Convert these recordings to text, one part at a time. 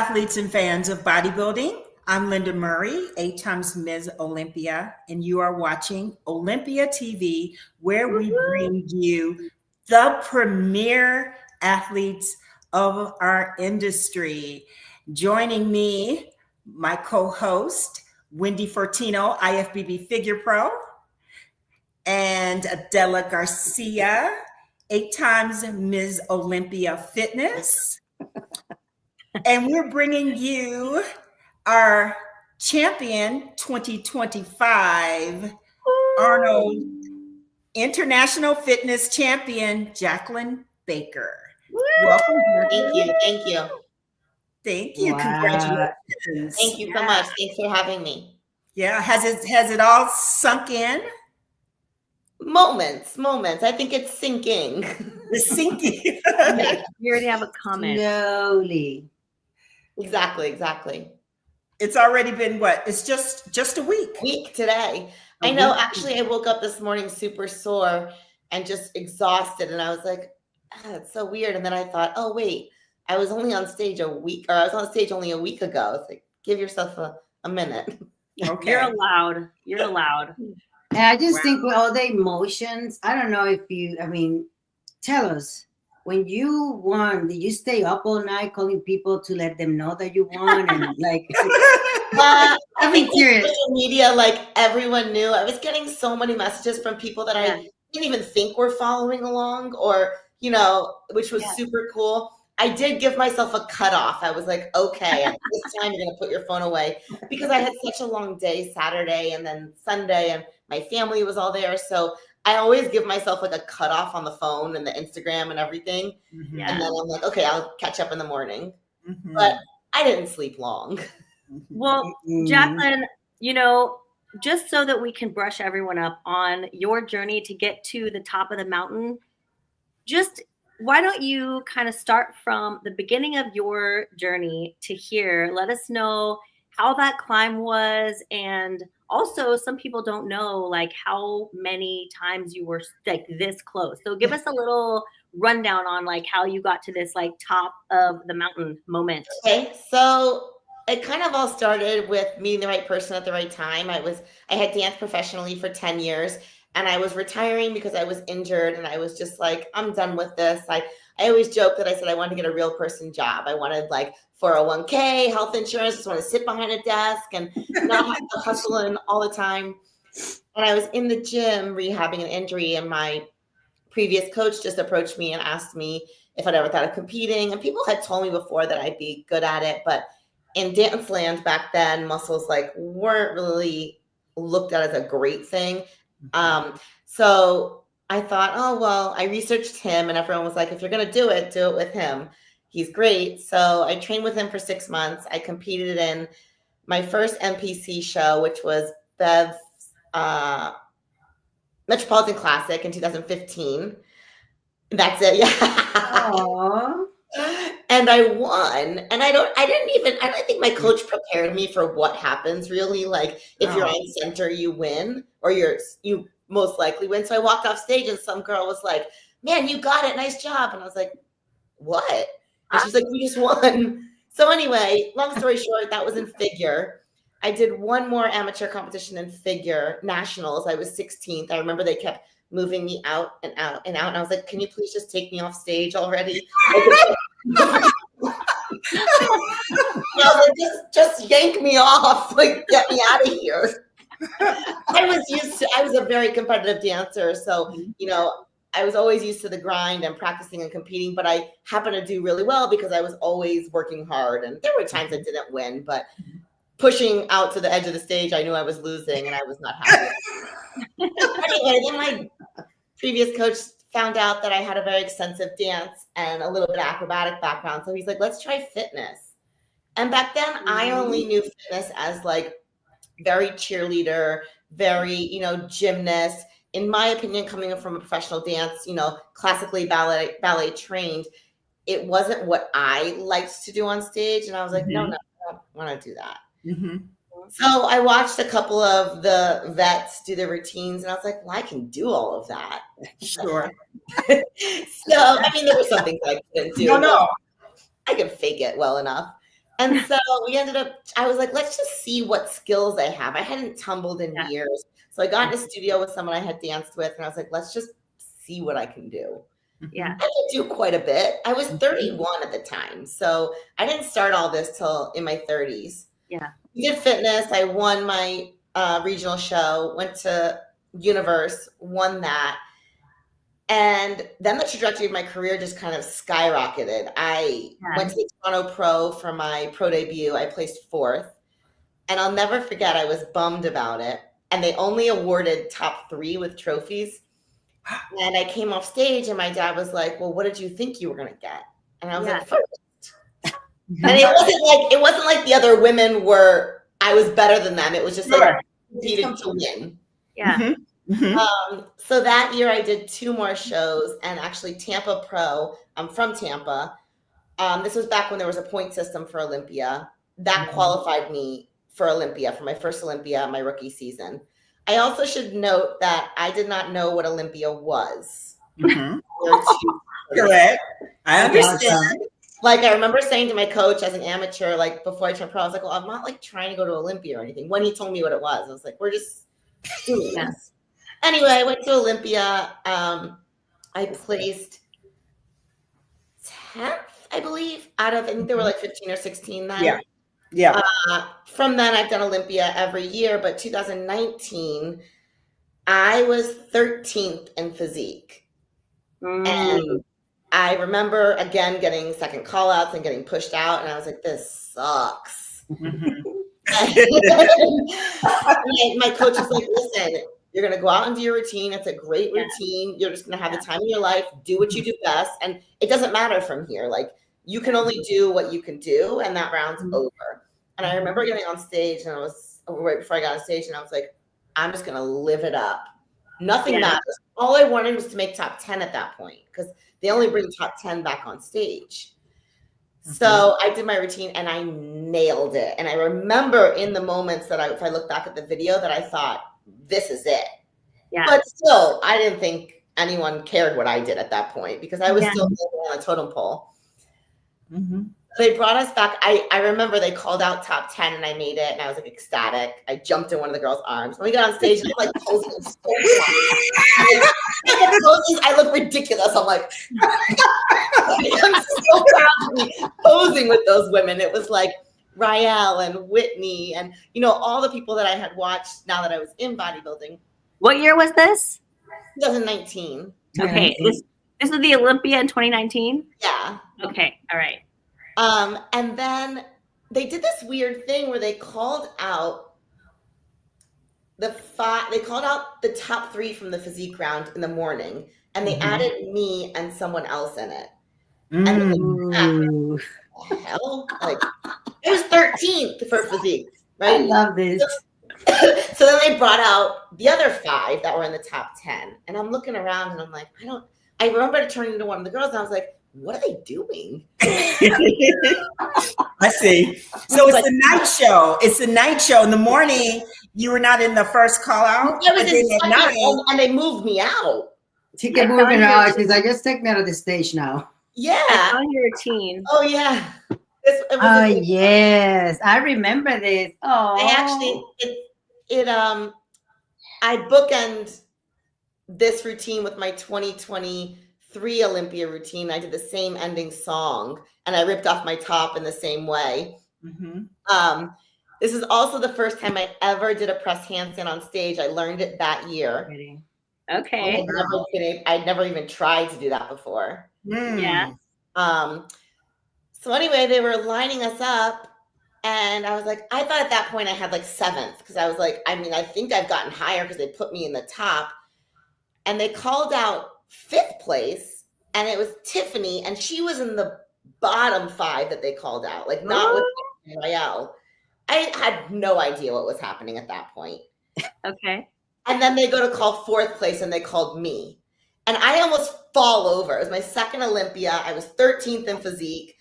athletes and fans of bodybuilding. I'm Lenda Murray, 8 times Ms. Olympia, and you are watching Olympia TV, where we bring you the premier athletes of our industry. Joining me, my co-host, Wendy Fortino, IFBB Figure Pro, and Adela Garcia, 8 times Ms. Olympia Fitness. And we're bringing you our champion 2025 Arnold International Fitness Champion, Jaclyn Baker. Welcome. Thank you. Thank you. Wow. Congratulations. Thank you so much. Thanks for having me. Yeah. Has it all sunk in? Moments. I think it's sinking. It's sinking. You already have a comment. Slowly. Exactly. It's already been what? It's just a week. Week today. I know. Actually, I woke up this morning super sore and just exhausted, and I was like, it's so weird. And then I thought, oh wait, I was only on stage only a week ago. It's like, give yourself a minute. Okay. You're allowed. And I just think with all the emotions, I don't know if tell us. When you won, did you stay up all night calling people to let them know that you won? And like, I think social media, like everyone knew. I was getting so many messages from people that I didn't even think were following along, or which was super cool. I did give myself a cutoff. I was like, okay, at this time you're gonna put your phone away, because I had such a long day Saturday and then Sunday, and my family was all there, so I always give myself like a cutoff on the phone and the Instagram and everything. Mm-hmm. And then I'm like, okay, I'll catch up in the morning. Mm-hmm. But I didn't sleep long. Well, Jaclyn, just so that we can brush everyone up on your journey to get to the top of the mountain, why don't you kind of start from the beginning of your journey to here? Let us know how that climb was, and also some people don't know like how many times you were like this close. So give us a little rundown on like how you got to this like top of the mountain moment. Okay, so it kind of all started with meeting the right person at the right time. I had danced professionally for 10 years, and I was retiring because I was injured, and I was just like, I'm done with this. I always joke that I said I wanted to get a real person job. I wanted like 401k, health insurance, just want to sit behind a desk and not have to hustle in all the time. And I was in the gym rehabbing an injury, and my previous coach just approached me and asked me if I'd ever thought of competing. And people had told me before that I'd be good at it, but in dance land back then, muscles like weren't really looked at as a great thing. So I thought, oh, well, I researched him, and everyone was like, if you're going to do it with him. He's great. So I trained with him for 6 months. I competed in my first NPC show, which was Bev's Metropolitan Classic in 2015. That's it. Yeah. Aww. And I won. And I don't think my coach prepared me for what happens really. Like if you're on center, you win, or you most likely win. So I walked off stage, and some girl was like, man, you got it. Nice job. And I was like, what? And she's like, we just won. So anyway, long story short, that was in figure. I did one more amateur competition in figure, nationals. I was 16th. I remember they kept moving me out and out and out. And I was like, can you please just take me off stage already? Just yank me off, like get me out of here. I was a very competitive dancer. So, I was always used to the grind and practicing and competing, but I happened to do really well because I was always working hard. And there were times I didn't win, but pushing out to the edge of the stage, I knew I was losing, and I was not happy. Anyway, then my previous coach found out that I had a very extensive dance and a little bit of acrobatic background. So he's like, let's try fitness. And back then I only knew fitness as like very cheerleader, very, gymnast. In my opinion, coming from a professional dance, classically ballet trained, it wasn't what I liked to do on stage. And I was like, no, I don't want to do that. Mm-hmm. So I watched a couple of the vets do their routines, and I was like, well, I can do all of that. Sure. So, there were some things I couldn't do. No. I could fake it well enough. And so we ended up, I was like, let's just see what skills I have. I hadn't tumbled in years. So I got in a studio with someone I had danced with, and I was like, let's just see what I can do. Yeah. I could do quite a bit. I was 31 at the time. So I didn't start all this till in my 30s. Yeah. We did fitness. I won my regional show, went to Universe, won that. And then the trajectory of my career just kind of skyrocketed. I went to the Toronto Pro for my pro debut. I placed 4th. And I'll never forget, I was bummed about it. And they only awarded top 3 with trophies. And I came off stage and my dad was like, well, what did you think you were going to get? And I was like, 1st. And it wasn't like the other women were, I was better than them. It was just like I competed to win. Yeah. So that year I did 2 more shows, and actually Tampa Pro. I'm from Tampa. This was back when there was a point system for Olympia. That qualified me for Olympia, for my first Olympia, my rookie season. I also should note that I did not know what Olympia was. Correct. I understand. Like, I remember saying to my coach as an amateur, like before I turned pro, I was like, well, I'm not like trying to go to Olympia or anything. When he told me what it was, I was like, we're just doing this. Anyway, I went to Olympia. I placed 10th, I believe, out of, I think there were like 15 or 16 then. Yeah. From then, I've done Olympia every year, but 2019, I was 13th in physique. And I remember, again, getting second call-outs and getting pushed out, and I was like, this sucks. My coach was like, listen, you're going to go out and do your routine. It's a great routine. You're just going to have the time of your life. Do what you do best. And it doesn't matter from here. Like, you can only do what you can do, and that round's over. And I remember getting on stage, and I was right before I got on stage, and I was like, I'm just going to live it up. Nothing matters. All I wanted was to make top 10 at that point, because they only bring top 10 back on stage. So I did my routine and I nailed it. And I remember in the moments that if I look back at the video, that I thought, this is it. Yeah. But still, I didn't think anyone cared what I did at that point, because I was still on a totem pole. They brought us back. I remember they called out top 10 and I made it, and I was like ecstatic. I jumped in one of the girls' arms. When we got on stage, I'm like posing so I look ridiculous. I'm like, I'm so proud to be posing with those women. It was like Rael and Whitney and, you know, all the people that I had watched now that I was in bodybuilding. What year was this? 2019. Okay. This was the Olympia in 2019? Yeah. Okay. All right. And then they did this weird thing where they called out the top 3 from the physique round in the morning, and they added me and someone else in it. And then what the hell? Like, it was 13th for physique, right? I love this. So then they brought out the other 5 that were in the top 10. And I'm looking around and I'm like, I remember turning to one of the girls and I was like, what are they doing? I see. So it's the night show. It's the night show. In the morning, you were not in the first call out. I was in at night, and they moved me out. She kept moving out. She's like, just take me out of the stage now. Yeah. On your routine. Oh, yeah. Yes. I remember this. Oh. I actually, I bookend this routine with my 2023 Olympia routine. I did the same ending song, and I ripped off my top in the same way. This is also the first time I ever did a press handstand on stage. I learned it that year. Okay. I'd never even tried to do that before. Yeah. So anyway, they were lining us up, and I was like, I thought at that point I had like 7th, because I was like, I mean, I think I've gotten higher because they put me in the top, and they called out 5th place, and it was Tiffany, and she was in the bottom 5 that they called out, like not with Rael. I had no idea what was happening at that point. Okay. And then they go to call 4th place, and they called me, and I almost fall over. It was my second Olympia. I was 13th in physique.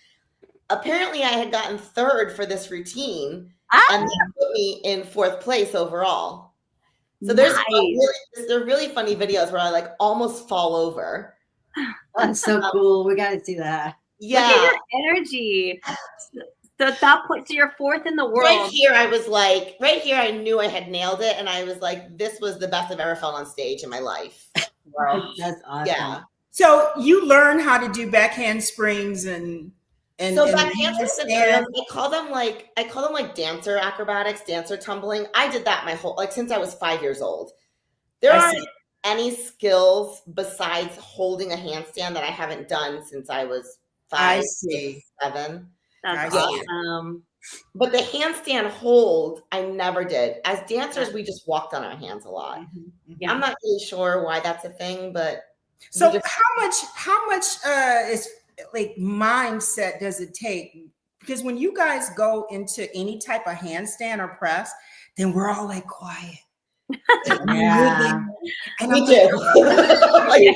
Apparently, I had gotten 3rd for this routine, and they put me in 4th place overall. So there's really funny videos where I like almost fall over. That's so cool. We got to see that. Yeah. Look at your energy. So at that point, so you're fourth in the world. Right here, I knew I had nailed it. And I was like, this was the best I've ever felt on stage in my life. Wow. That's awesome. Yeah. So you learn how to do back handsprings and back handsprings, I call them like dancer acrobatics, dancer tumbling. I did that my whole, since I was 5 years old. There aren't any skills besides holding a handstand that I haven't done since I was 5, 6, 7. That's awesome. But the handstand hold, I never did. As dancers, we just walked on our hands a lot. Yeah. I'm not really sure why that's a thing, but so how much is like mindset does it take? Because when you guys go into any type of handstand or press, then we're all like quiet. Yeah. And me too. Me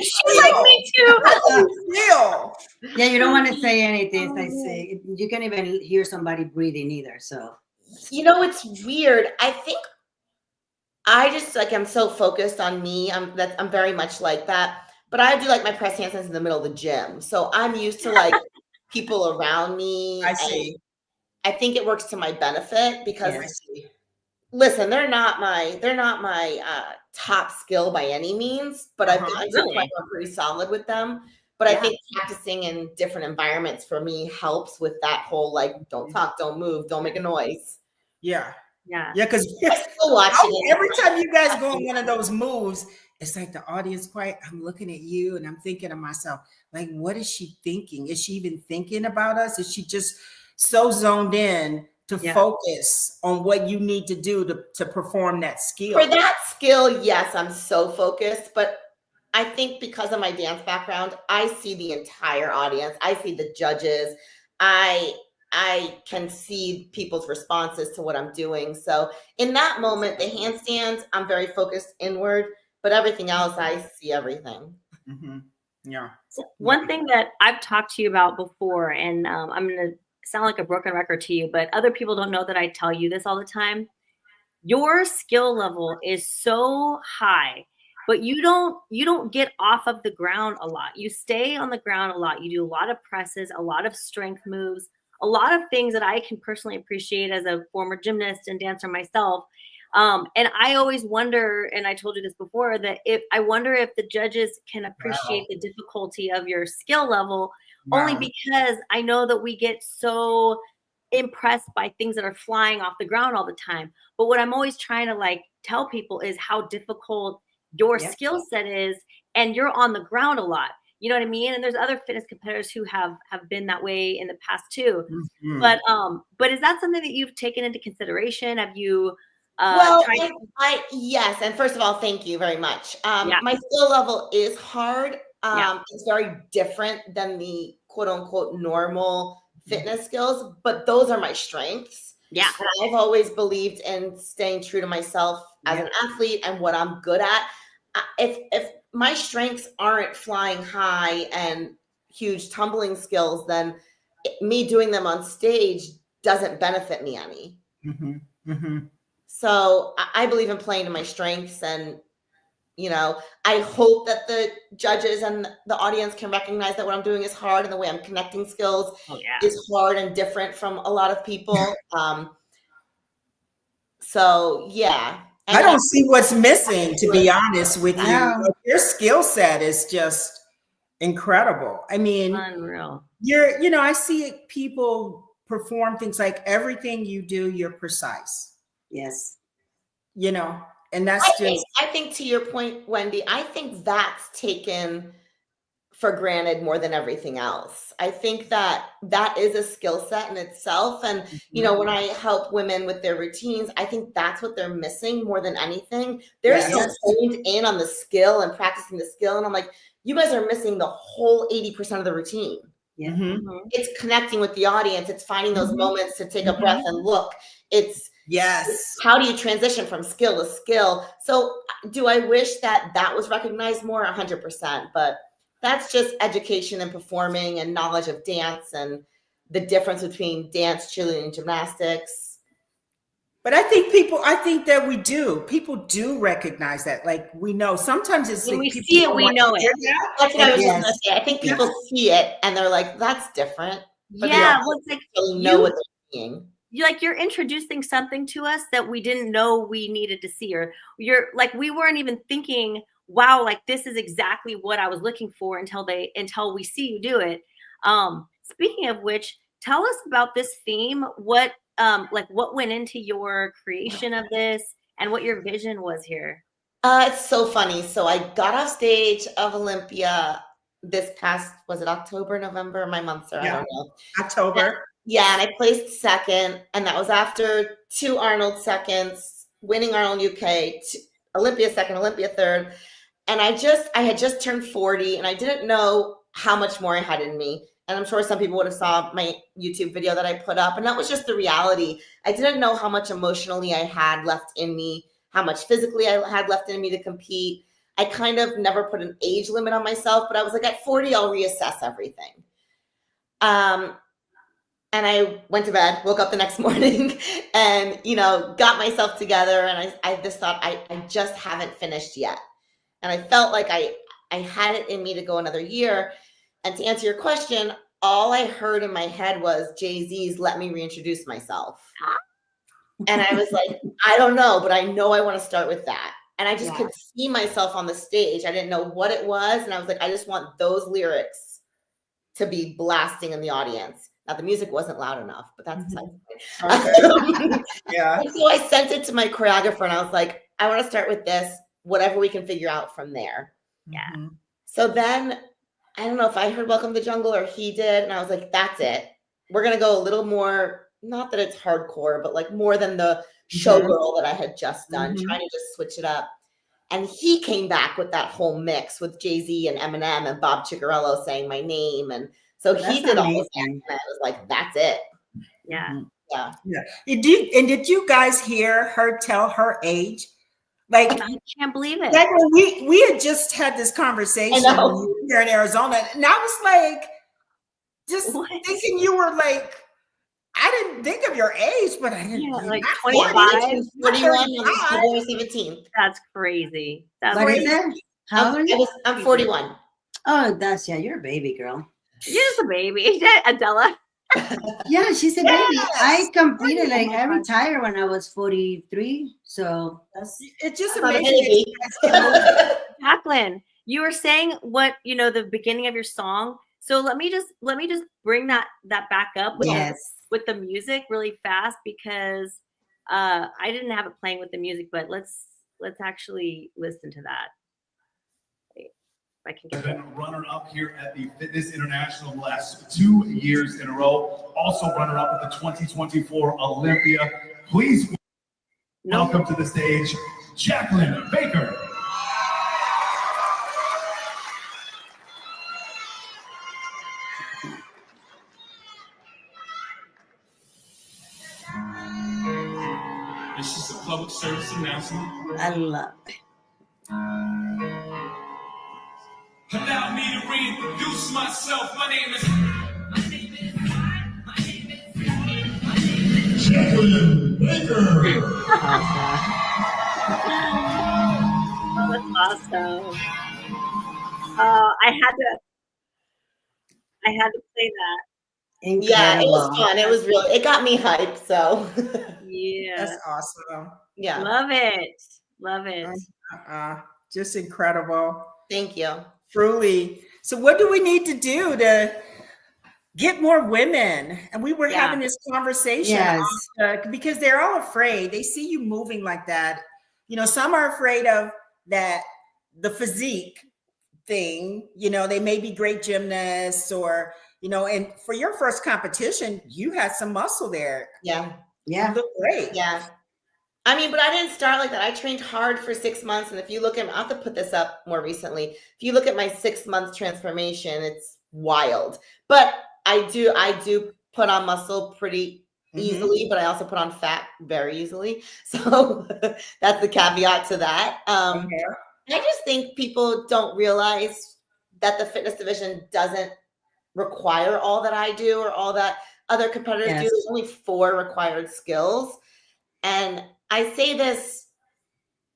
too. Yeah, you don't want to say anything. I say you can't even hear somebody breathing either. So it's weird. I think I just I'm so focused on me. I'm very much like that. But I do my press handstands in the middle of the gym. So I'm used to people around me. I see. I think it works to my benefit because listen, they're not my top skill by any means, but I've gotten to the point where I'm pretty solid with them. But I think practicing in different environments for me helps with that whole don't talk, don't move, don't make a noise. Yeah. Yeah. Yeah, because every time you guys go on one of those moves, it's like the audience quiet. I'm looking at you and I'm thinking to myself, what is she thinking? Is she even thinking about us? Is she just so zoned in to focus on what you need to do to perform that skill? For that skill, yes, I'm so focused. But I think because of my dance background, I see the entire audience. I see the judges. I can see people's responses to what I'm doing. So in that moment, the handstands, I'm very focused inward. But everything else, I see everything. Mm-hmm. Yeah. So one thing that I've talked to you about before, and I'm going to sound like a broken record to you, but other people don't know that I tell you this all the time. Your skill level is so high, but you don't get off of the ground a lot. You stay on the ground a lot. You do a lot of presses, a lot of strength moves, a lot of things that I can personally appreciate as a former gymnast and dancer myself. And I always wonder, and I told you this before, that I wonder if the judges can appreciate the difficulty of your skill level, only because I know that we get so impressed by things that are flying off the ground all the time. But what I'm always trying to tell people is how difficult your skill set is, and you're on the ground a lot. You know what I mean? And there's other fitness competitors who have been that way in the past too. Mm-hmm. But is that something that you've taken into consideration? Have you? Yes. And first of all, thank you very much. My skill level is hard. It's very different than the quote unquote normal fitness skills, but those are my strengths. Yeah. And I've always believed in staying true to myself as an athlete and what I'm good at. If my strengths aren't flying high and huge tumbling skills, then me doing them on stage doesn't benefit me any. Mm-hmm. Mm-hmm. So I believe in playing to my strengths, and I hope that the judges and the audience can recognize that what I'm doing is hard, and the way I'm connecting skills is hard and different from a lot of people. I don't see what's missing, to be honest with you. Your skill set is just incredible. I mean, unreal. I see people perform things like everything you do, you're precise. Yes. And that's I think to your point, Wendy, I think that's taken for granted more than everything else. I think that is a skill set in itself. And, when I help women with their routines, I think that's what they're missing more than anything. They're so honed in on the skill and practicing the skill. And I'm like, you guys are missing the whole 80% of the routine. Yeah. Mm-hmm. It's connecting with the audience. It's finding those moments to take a breath and look. It's how do you transition from skill to skill? So do I wish that was recognized more? 100%. But that's just education and performing and knowledge of dance and the difference between dance, cheerleading, and gymnastics. But I think that people do recognize that. We know sometimes it's when we see it, we know it. That's what I was just going to say. I think people see it and they're like, that's different. But it's like really know what they're you're introducing something to us that we didn't know we needed to see, or we weren't even thinking, wow, like this is exactly what I was looking for until we see you do it. Speaking of which, tell us about this theme. What went into your creation of this and what your vision was here? It's so funny. So I got off stage of Olympia this past, was it October, November? My months are, I don't know. October. And I placed second, and that was after 2 Arnold seconds, winning Arnold UK, Olympia second, Olympia third. And I had just turned 40, and I didn't know how much more I had in me. And I'm sure some people would have saw my YouTube video that I put up, and that was just the reality. I didn't know how much emotionally I had left in me, how much physically I had left in me to compete. I kind of never put an age limit on myself, but I was like, at 40, I'll reassess everything. And I went to bed, woke up the next morning, and, got myself together. And I just thought, I just haven't finished yet. And I felt like I had it in me to go another year. And to answer your question, all I heard in my head was Jay-Z's "Let Me Reintroduce Myself." And I was like, I don't know, but I know I want to start with that. And I just could see myself on the stage. I didn't know what it was. And I was like, I just want those lyrics to be blasting in the audience. Now, the music wasn't loud enough, but that's okay. Yeah. And so I sent it to my choreographer, and I was like, I want to start with this, whatever we can figure out from there. Yeah. So then, I don't know if I heard Welcome to the Jungle or he did, and I was like, that's it. We're going to go a little more, not that it's hardcore, but like more than the showgirl that I had just done, trying to just switch it up. And he came back with that whole mix with Jay-Z and Eminem and Bob Chicarello saying my name. And so he did all of that, and I was like, that's it. Yeah. Yeah. Did you guys hear her tell her age? Like, I can't believe it. Like we had just had this conversation here in Arizona, and I was like, just thinking you were like, I didn't think of your age, but I didn't. Yeah, like 25, 41 on October 17th. That's crazy. That's what crazy. is it? How old? I'm 41. Oh, you're a baby girl. You're just a baby, Adela. Yeah, she's a baby. I completed, I retired when I was 43. So it's just amazing. Jaclyn, you were saying the beginning of your song. So let me just bring that back up with the music really fast, because I didn't have it playing with the music, but let's actually listen to that. I've been runner-up here at the Fitness International the last 2 years in a row. Also runner-up at the 2024 Olympia. Please welcome to the stage, Jaclyn Baker. This is a public service announcement. I love it. Allow me to reintroduce myself. My name is Jaclyn Baker. Oh, that's awesome. I had to say that. Incredible. Yeah, it was fun. It was really, it got me hyped. So Yeah, That's awesome. Yeah, love it. Just incredible. Thank you. Truly. So what do we need to do to get more women? And we were having this conversation because they're all afraid. They see you moving like that. Some are afraid of that, the physique thing. They may be great gymnasts or, and for your first competition, you had some muscle there. Yeah. You look great. Yeah. I mean, but I didn't start like that. I trained hard for 6 months. And if you look at, I'll have to put this up more recently. If you look at my 6 month transformation, it's wild. But I do put on muscle pretty easily, but I also put on fat very easily. So that's the caveat to that. I just think people don't realize that the fitness division doesn't require all that I do or all that other competitors do. There's only 4 required skills. And I say this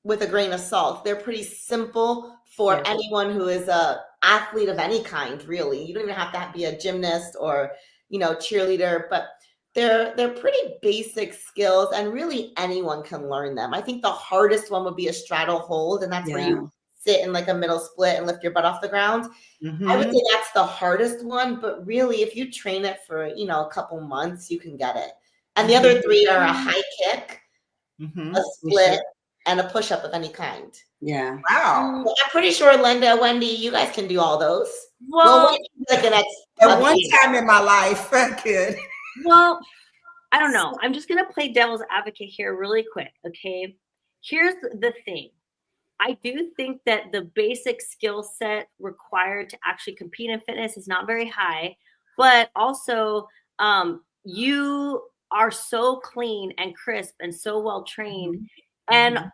with a grain of salt. They're pretty simple for anyone who is a athlete of any kind, really. You don't even have to be a gymnast or, cheerleader, but they're pretty basic skills, and really anyone can learn them. I think the hardest one would be a straddle hold, and that's where you sit in like a middle split and lift your butt off the ground. I would say that's the hardest one, but really if you train it for, a couple months, you can get it. And the other three are a high kick, a split, and a push-up of any kind. Yeah. Wow. So I'm pretty sure Lenda, Wendy, you guys can do all those. Well, like the next at one time in my life, I could. Well, I don't know. I'm just going to play devil's advocate here really quick, okay? Here's the thing. I do think that the basic skill set required to actually compete in fitness is not very high, but also you are so clean and crisp and so well trained, and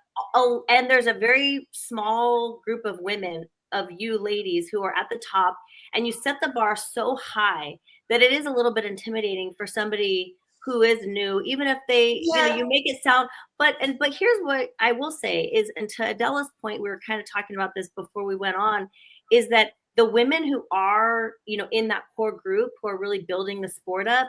there's a very small group of women, of you ladies, who are at the top, and you set the bar so high that it is a little bit intimidating for somebody who is new, even if they, you make it sound, but here's what I will say is, and to Adela's point, we were kind of talking about this before we went on, is that the women who are, in that core group who are really building the sport up,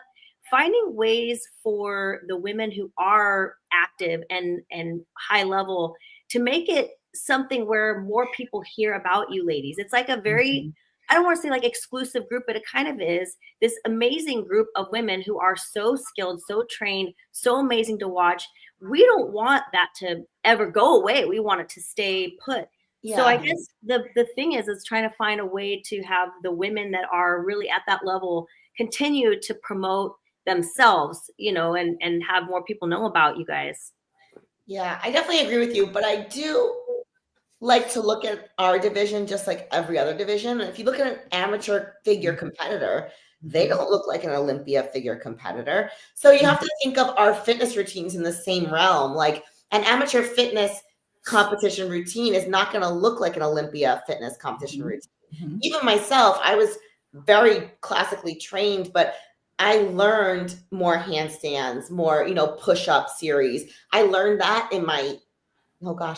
finding ways for the women who are active and high level to make it something where more people hear about you ladies. It's like a very, I don't want to say like exclusive group, but it kind of is this amazing group of women who are so skilled, so trained, so amazing to watch. We don't want that to ever go away. We want it to stay put. Yeah. So I guess the thing is trying to find a way to have the women that are really at that level continue to promote themselves, and have more people know about you guys. Yeah, I definitely agree with you, but I do like to look at our division just like every other division. And if you look at an amateur figure competitor, they don't look like an Olympia figure competitor. So you have to think of our fitness routines in the same realm. Like an amateur fitness competition routine is not going to look like an Olympia fitness competition routine. Even myself, I was very classically trained, but I learned more handstands, more, push-up series. I learned that in my,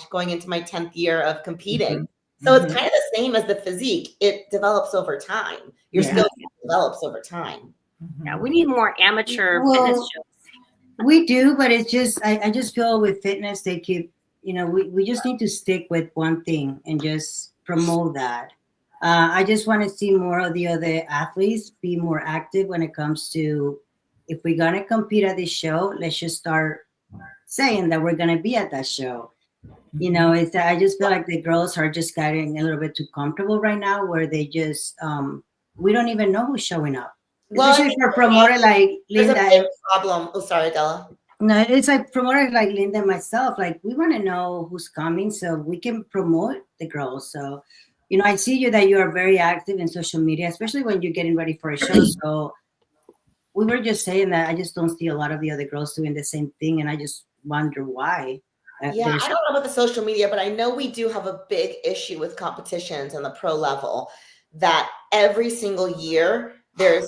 going into my 10th year of competing. So it's kind of the same as the physique. It develops over time. Your skill develops over time. Yeah, we need more amateur fitness shows. We do, but it's just, I just feel with fitness, they keep, we just need to stick with one thing and just promote that. I just want to see more of the other athletes be more active when it comes to, if we're going to compete at this show, let's just start saying that we're going to be at that show. It's I just feel like the girls are just getting a little bit too comfortable right now, where they just, we don't even know who's showing up. Especially for promoter like Linda. There's a big problem. Oh, sorry, Adela. No, it's like promoter like Linda and myself. Like, we want to know who's coming so we can promote the girls. So, I see you that you are very active in social media, especially when you're getting ready for a show. So we were just saying that I just don't see a lot of the other girls doing the same thing. And I just wonder why. Yeah, I don't know about the social media, but I know we do have a big issue with competitions on the pro level, that every single year there's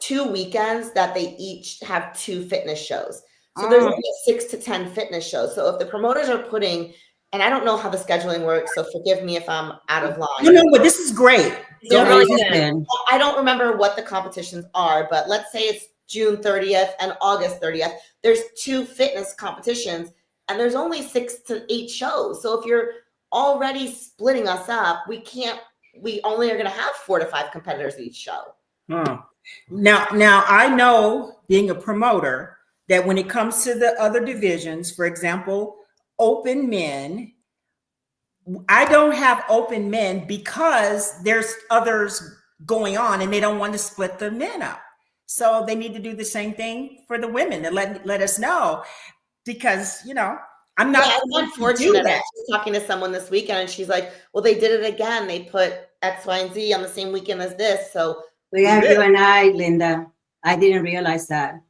2 weekends that they each have 2 fitness shows. So there's only 6 to 10 fitness shows. So if the promoters are putting, and I don't know how the scheduling works, so forgive me if I'm out of line. No, but this is great. They're really good. I don't remember what the competitions are, but let's say it's June 30th and August 30th. There's 2 fitness competitions, and there's only 6 to 8 shows. So if you're already splitting us up, we only are going to have 4 to 5 competitors at each show. Now I know, being a promoter, that when it comes to the other divisions, for example, open men, I don't have open men because there's others going on and they don't want to split the men up. So they need to do the same thing for the women to let us know, because, I'm not. Yeah, I'm unfortunate. I was talking to someone this weekend and she's like, well, they did it again. They put X, Y, and Z on the same weekend as this. So we have you and I, Linda. I didn't realize that.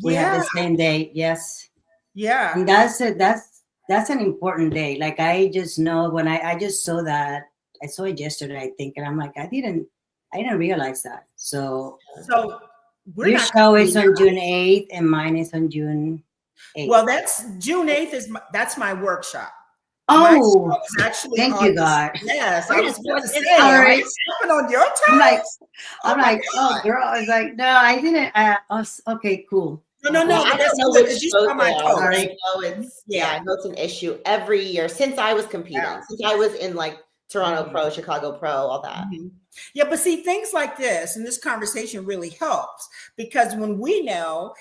We have the same day. Yes. Yeah. And that's an important day. Like, I just know when I just saw that, I saw it yesterday, I think, and I'm like, I didn't realize that. So your show is on June 8th and mine is on June 8th. Well, that's June 8th that's my workshop. My show Oh, is actually thank on you, this- God. Yes, I was going to say, All am I right. stepping on your I'm like, toes? I'm my like, oh, God. girl. I was like, no, I didn't. Okay, cool. No, Yeah, I but that's don't know good which because you shows saw my they are, toes. but I Right. know it's Yeah. I know it's an issue every year since I was competing, Yeah. since I was in like Toronto Mhm. Pro, Chicago Pro, all that. Mhm. Yeah, but see, things like this and this conversation really helps because when we know,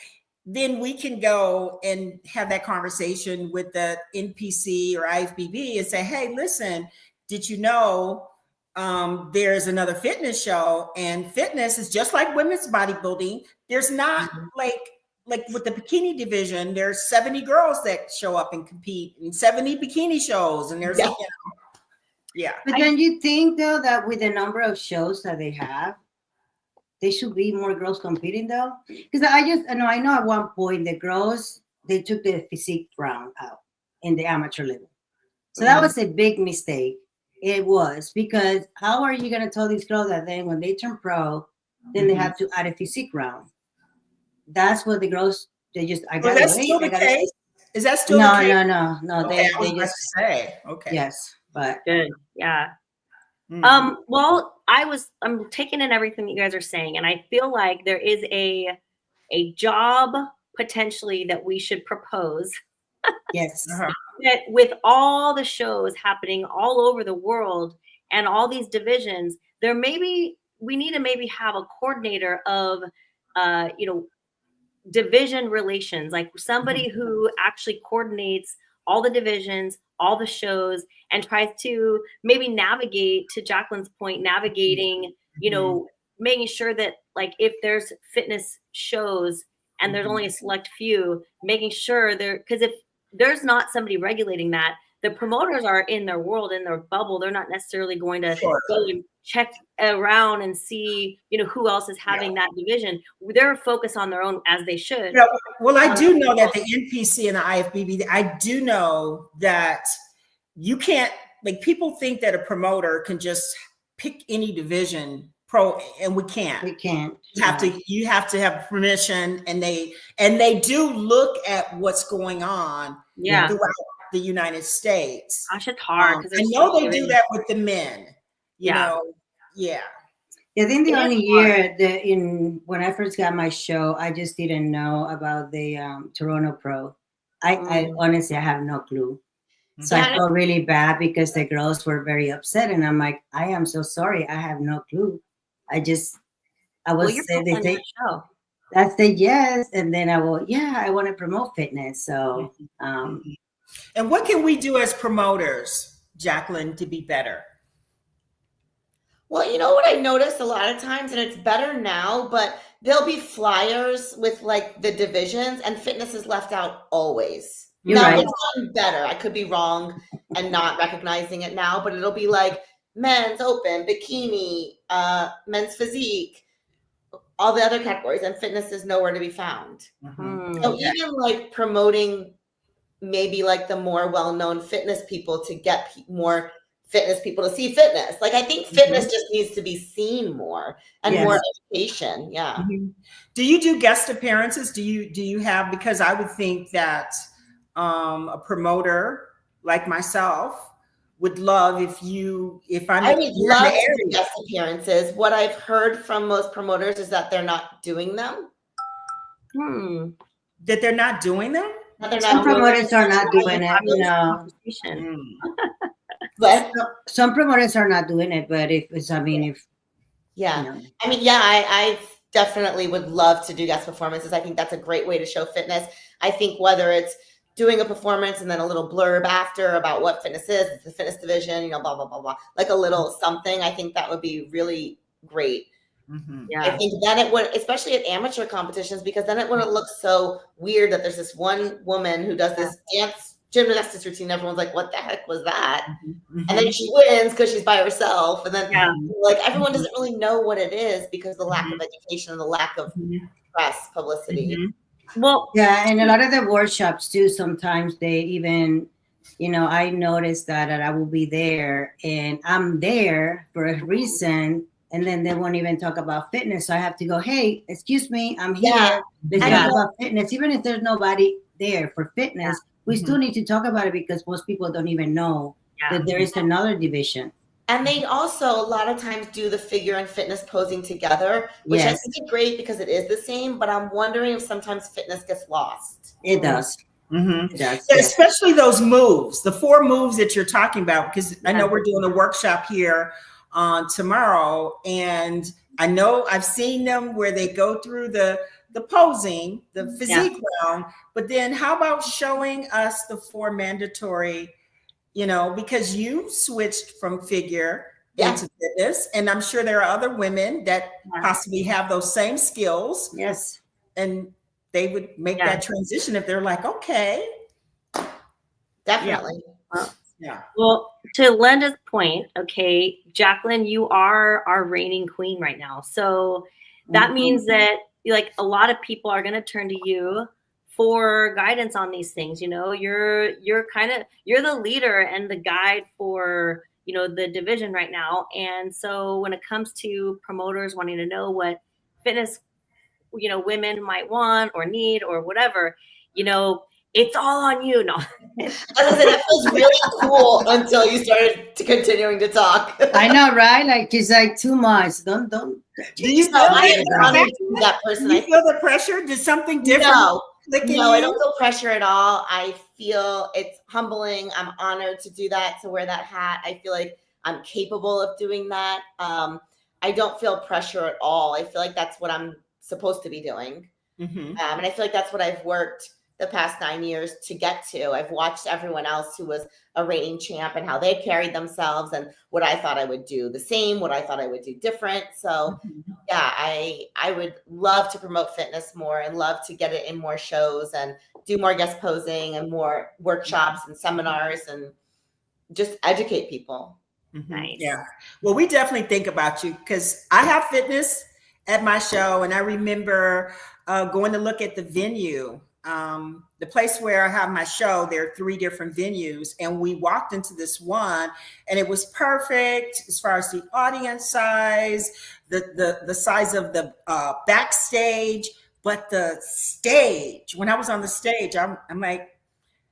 then we can go and have that conversation with the NPC or IFBB and say, hey, listen, did you know there's another fitness show, and fitness is just like women's bodybuilding. There's not like with the bikini division, there's 70 girls that show up and compete in 70 bikini shows, and there's Yeah. yeah. But then you think though that with the number of shows that they have, they should be more girls competing though? Because I know at one point the girls, they took the physique round out in the amateur level. So that was a big mistake. It was, because how are you going to tell these girls that then when they turn pro, then they have to add a physique round? That's what the girls, they just, I Is gotta that wait. still the case? Is that still No, the case? no. Okay, I was They about just, to say, okay. yes, but Good. Yeah. Mhm. Well, I'm taking in everything that you guys are saying, and I feel like there is a job potentially that we should propose yes. Uh-huh. that with all the shows happening all over the world and all these divisions, we need to maybe have a coordinator of division relations, like somebody who actually coordinates all the divisions, all the shows, and tries to maybe navigate, to Jaclyn's point, navigating, making sure that like if there's fitness shows and there's only a select few, making sure because if there's not somebody regulating that, the promoters are in their world, in their bubble. They're not necessarily going to Sure. go and check around and see, who else is having that division. They're focused on their own, as they should. Yeah, well, I do know that the NPC and the IFBB, I do know that you can't, like, people think that a promoter can just pick any division pro, and we can't. We can't. You have to have permission, and they do look at what's going on throughout the United States. Gosh, it's hard. I know they do that with the men. You know, yeah. I think the only year when I first got my show, I just didn't know about the Toronto Pro. I honestly, I have no clue. So I felt really bad because the girls were very upset, and I'm like, I am so sorry. I have no clue. I was. I said yes, and then I want to promote fitness. So, and what can we do as promoters, Jaclyn, to be better? Well, you know what I noticed a lot of times, and it's better now, but there'll be flyers with like the divisions, and fitness is left out always. It's gotten better. I could be wrong and not recognizing it now, but it'll be like men's open, bikini, men's physique, all the other categories, and fitness is nowhere to be found. So even like promoting maybe like the more well-known fitness people to get more fitness people to see fitness. Like, I think fitness just needs to be seen more and more education. Yeah. Do you do guest appearances? Do you have, because I would think that a promoter like myself would love I would love to do guest appearances. What I've heard from most promoters is that they're not doing them. That they're not doing them? Some promoters are not doing it. No. But some promoters are not doing it, but I definitely would love to do guest performances. I think that's a great way to show fitness. I think whether it's doing a performance and then a little blurb after about what fitness is, it's the fitness division, blah, blah, blah, blah, like a little something, I think that would be really great. I think then it would, especially at amateur competitions, because then it wouldn't look so weird that there's this one woman who does this dance gymnastics routine. Everyone's like, what the heck was that? And then she wins because she's by herself. And then like everyone doesn't really know what it is because of the lack of education and the lack of press publicity. Well, and a lot of the workshops too, sometimes they even, I noticed that I will be there and I'm there for a reason. And then they won't even talk about fitness. So I have to go, hey, excuse me, I'm here. Let's talk about fitness. Even if there's nobody there for fitness, we still need to talk about it because most people don't even know that there is another division. And they also a lot of times do the figure and fitness posing together, which I think is great because it is the same. But I'm wondering if sometimes fitness gets lost. It does. Mm-hmm. It does. Especially those moves, the 4 moves that you're talking about, because I know we're doing a workshop here tomorrow, and I know I've seen them where they go through the posing, the physique round, but then how about showing us the 4 mandatory, because you switched from figure into fitness, and I'm sure there are other women that possibly have those same skills. Yes. And they would make that transition if they're like, okay. Definitely. Yeah. Well, to Lenda's point, okay, Jaclyn, you are our reigning queen right now. So that means that like a lot of people are going to turn to you for guidance on these things. You're the leader and the guide for, the division right now. And so when it comes to promoters wanting to know what fitness, women might want or need or whatever, it's all on you. No. That was really cool until you started continuing to talk. I know, right? Like it's like too much. Don't. Do you feel that person? Do you feel the pressure? Did something different? No, I don't feel pressure at all. I feel it's humbling. I'm honored to do that, to wear that hat. I feel like I'm capable of doing that. I don't feel pressure at all. I feel like that's what I'm supposed to be doing. And I feel like that's what I've worked the past 9 years to get to. I've watched everyone else who was a reigning champ and how they carried themselves and what I thought I would do the same, what I thought I would do different. So I would love to promote fitness more and love to get it in more shows and do more guest posing and more workshops and seminars and just educate people. Nice. Yeah. Well, we definitely think about you because I have fitness at my show, and I remember going to look at the venue. The place where I have my show, there are 3 different venues, and we walked into this one and it was perfect as far as the audience size, the size of the backstage, but the stage, when I was on the stage, I'm like,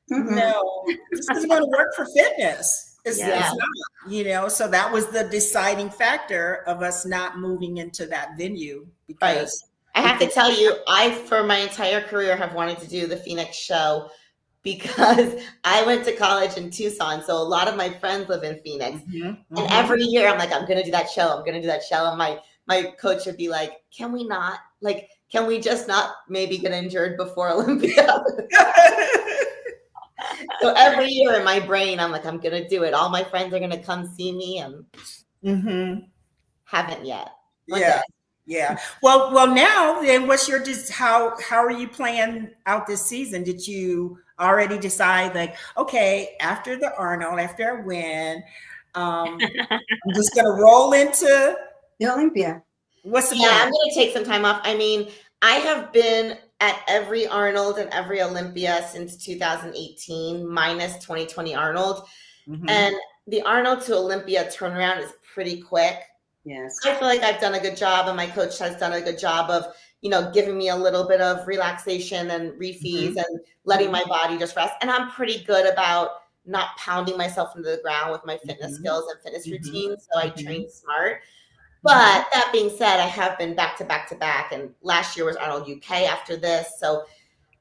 no, this is going to work for fitness. It's not, so that was the deciding factor of us not moving into that venue because I have to tell you, I, for my entire career, have wanted to do the Phoenix show because I went to college in Tucson. So a lot of my friends live in Phoenix. And every year I'm like, I'm going to do that show. I'm going to do that show. And my coach would be like, can we not? Like, can we just not maybe get injured before Olympia? So every year in my brain, I'm like, I'm going to do it. All my friends are going to come see me and haven't yet. Yeah. Well, now then, what's your how are you playing out this season? Did you already decide like, okay, after the Arnold, after I win, I'm just gonna roll into the Olympia? What's the plan? I'm gonna take some time off. I mean, I have been at every Arnold and every Olympia since 2018, minus 2020 Arnold. And the Arnold to Olympia turnaround is pretty quick. Yes. I feel like I've done a good job and my coach has done a good job of, giving me a little bit of relaxation and refeeds and letting my body just rest. And I'm pretty good about not pounding myself into the ground with my fitness skills and fitness routines. So I train smart. But that being said, I have been back to back to back. And last year was Arnold UK after this. So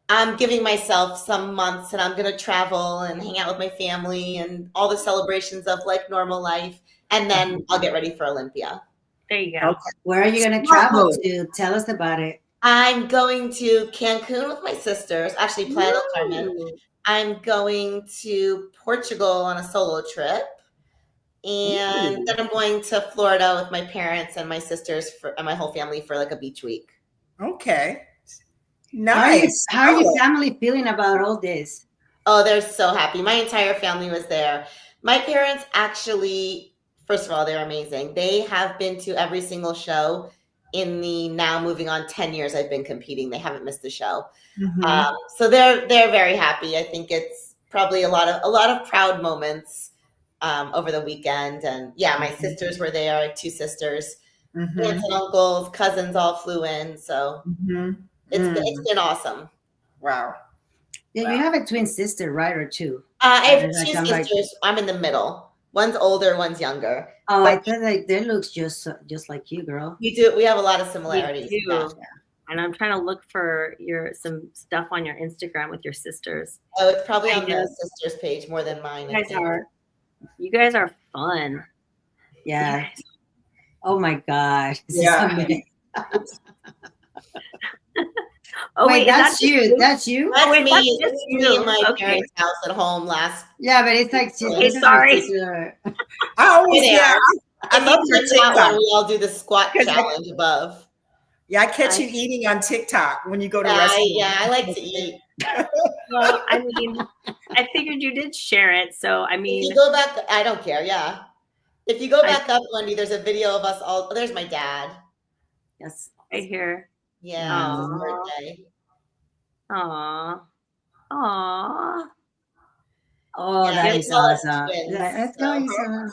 I'm giving myself some months and I'm going to travel and hang out with my family and all the celebrations of like normal life. And then I'll get ready for Olympia. There you go. Okay. Where are you going to travel to? Tell us about it. I'm going to Cancun with my sisters, actually Playa del Carmen. I'm going to Portugal on a solo trip. And then I'm going to Florida with my parents and my sisters and my whole family for like a beach week. Okay. Nice. How are your family feeling about all this? Oh, they're so happy. My entire family was there. My parents actually, first of all, they're amazing. They have been to every single show in the now moving on 10 years I've been competing. They haven't missed a show. So they're very happy. I think it's probably a lot of proud moments over the weekend. And my sisters were there. I have 2 sisters, aunts and uncles, cousins all flew in. So it's been awesome. Wow. Yeah, you have a twin sister, right, or two? I have Like, two I'm like- sisters. I'm in the middle. One's older, one's younger. Oh, But I thought like they looks just like you, girl. we have a lot of We similarities. do. Yeah. And I'm trying to look for some stuff on your Instagram with your sisters. Oh, it's probably I on the know. sisters page more than mine. I think. You guys are fun. Yeah. Oh my gosh. This Yeah. is amazing. Oh wait, wait, that's you. That's you. That's wait, me. that's This just is me you. in my Okay. parents' house at home last. Yeah, but it's like Okay, this is sorry. your sister. I always, Hey yeah, there. I love your If you click that TikTok. one, we all do the squat 'Cause I- challenge above. Yeah, I catch you eating on TikTok when you go to Yeah, restaurants. I like to eat. Well, I mean, I figured you did share it, so I If mean, you go back, I don't care. Yeah. If you go back up, Wendy, there's a video of us all. Oh, there's my dad. Yes. right here. Yeah, it's his Aw. birthday. Aw. Aw. Oh, Yeah, that they is call us awesome. twins, Let's so- go, Isa.